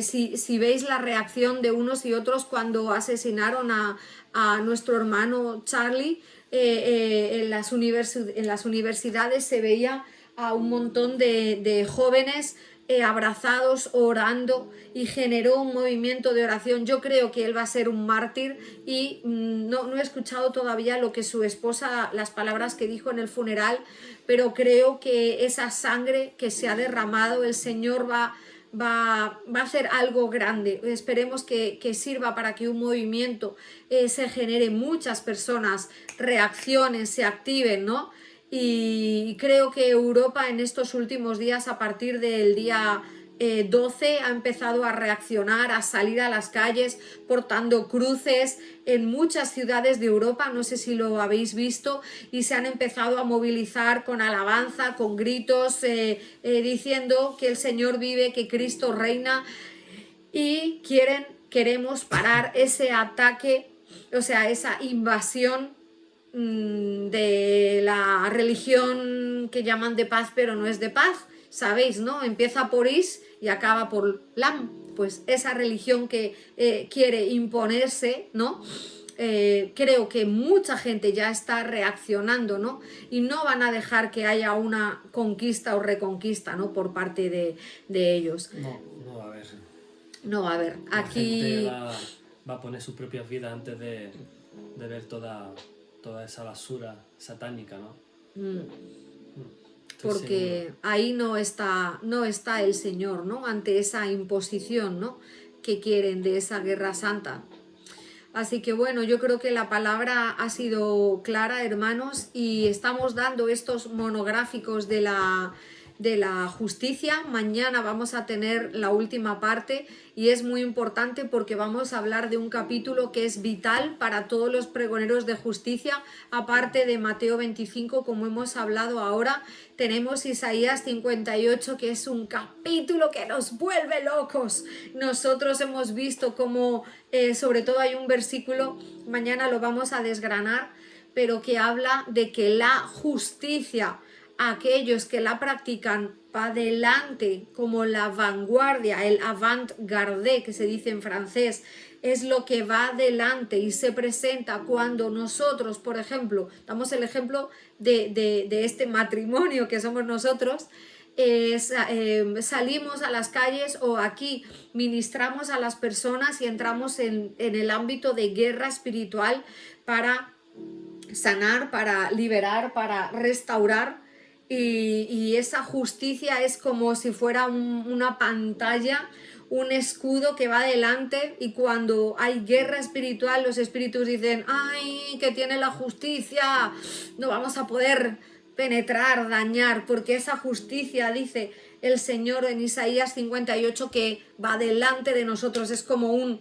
si veis la reacción de unos y otros cuando asesinaron a nuestro hermano Charlie, en las universidades se veía a un montón de jóvenes abrazados, orando, y generó un movimiento de oración. Yo creo que él va a ser un mártir, y no he escuchado todavía lo que su esposa, las palabras que dijo en el funeral, pero creo que esa sangre que se ha derramado, el Señor va a hacer algo grande. Esperemos que sirva para que un movimiento se genere, muchas personas reaccionen, se activen, ¿no? Y creo que Europa en estos últimos días, a partir del día 12, ha empezado a reaccionar, a salir a las calles portando cruces en muchas ciudades de Europa, no sé si lo habéis visto, y se han empezado a movilizar con alabanza, con gritos, diciendo que el Señor vive, que Cristo reina, y queremos parar ese ataque, o sea, esa invasión de la religión que llaman de paz, pero no es de paz, ¿sabéis, no? Empieza por Is y acaba por Lam, pues esa religión que quiere imponerse, ¿no? Creo que mucha gente ya está reaccionando, ¿no? Y no van a dejar que haya una conquista o reconquista, ¿no? Por parte de ellos. No va a haber. No va a haber. La Aquí gente va a poner sus propias vidas antes de ver toda esa basura satánica, ¿no? Porque seguro. ahí no está el Señor, ¿no? Ante esa imposición, ¿no? Que quieren de esa guerra santa. Así que bueno, yo creo que la palabra ha sido clara, hermanos, y estamos dando estos monográficos de la justicia. Mañana vamos a tener la última parte, y es muy importante porque vamos a hablar de un capítulo que es vital para todos los pregoneros de justicia. Aparte de Mateo 25, como hemos hablado ahora, tenemos Isaías 58, que es un capítulo que nos vuelve locos. Nosotros hemos visto cómo, sobre todo hay un versículo, mañana lo vamos a desgranar, pero que habla de que la justicia, aquellos que la practican, va adelante como la vanguardia, el avant-garde que se dice en francés, es lo que va adelante y se presenta cuando nosotros, por ejemplo, damos el ejemplo de este matrimonio que somos nosotros, salimos a las calles o aquí ministramos a las personas y entramos en el ámbito de guerra espiritual para sanar, para liberar, para restaurar. Y esa justicia es como si fuera una pantalla, un escudo que va adelante, y cuando hay guerra espiritual los espíritus dicen: ¡ay, que tiene la justicia! No vamos a poder penetrar, dañar, porque esa justicia, dice el Señor en Isaías 58, que va delante de nosotros, es como un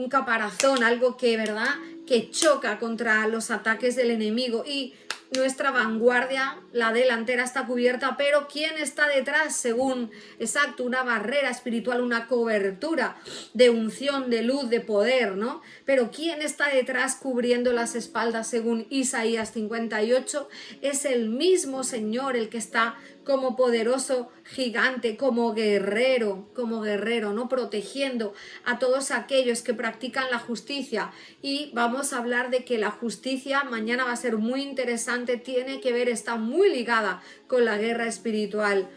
caparazón, algo que, ¿verdad?, que choca contra los ataques del enemigo, y nuestra vanguardia, la delantera, está cubierta, pero ¿quién está detrás? Según, exacto, una barrera espiritual, una cobertura de unción, de luz, de poder, ¿no? Pero ¿quién está detrás cubriendo las espaldas? Según Isaías 58, es el mismo Señor el que está como poderoso gigante, como guerrero, ¿no? Protegiendo a todos aquellos que practican la justicia. Y vamos a hablar de que la justicia mañana va a ser muy interesante, tiene que ver, está muy ligada con la guerra espiritual.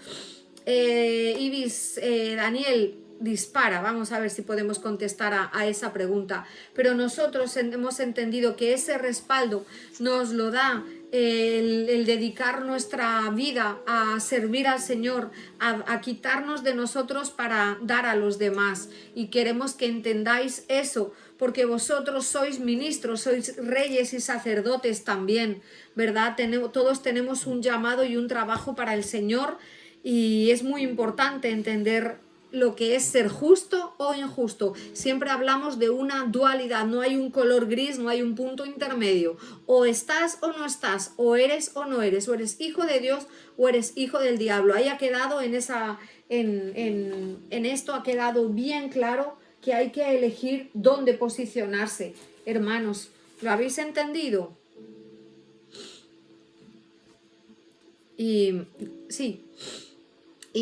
Ibis, Daniel, dispara, vamos a ver si podemos contestar a esa pregunta. Pero nosotros hemos entendido que ese respaldo nos lo da el dedicar nuestra vida a servir al Señor, a quitarnos de nosotros para dar a los demás. Y queremos que entendáis eso, porque vosotros sois ministros, sois reyes y sacerdotes también, ¿verdad? Todos tenemos un llamado y un trabajo para el Señor, y es muy importante entender lo que es ser justo o injusto. Siempre hablamos de una dualidad, no hay un color gris, no hay un punto intermedio. O estás o no estás, o eres o no eres, o eres hijo de Dios o eres hijo del diablo. Ahí ha quedado en esto ha quedado bien claro que hay que elegir dónde posicionarse. Hermanos, ¿lo habéis entendido? Y sí.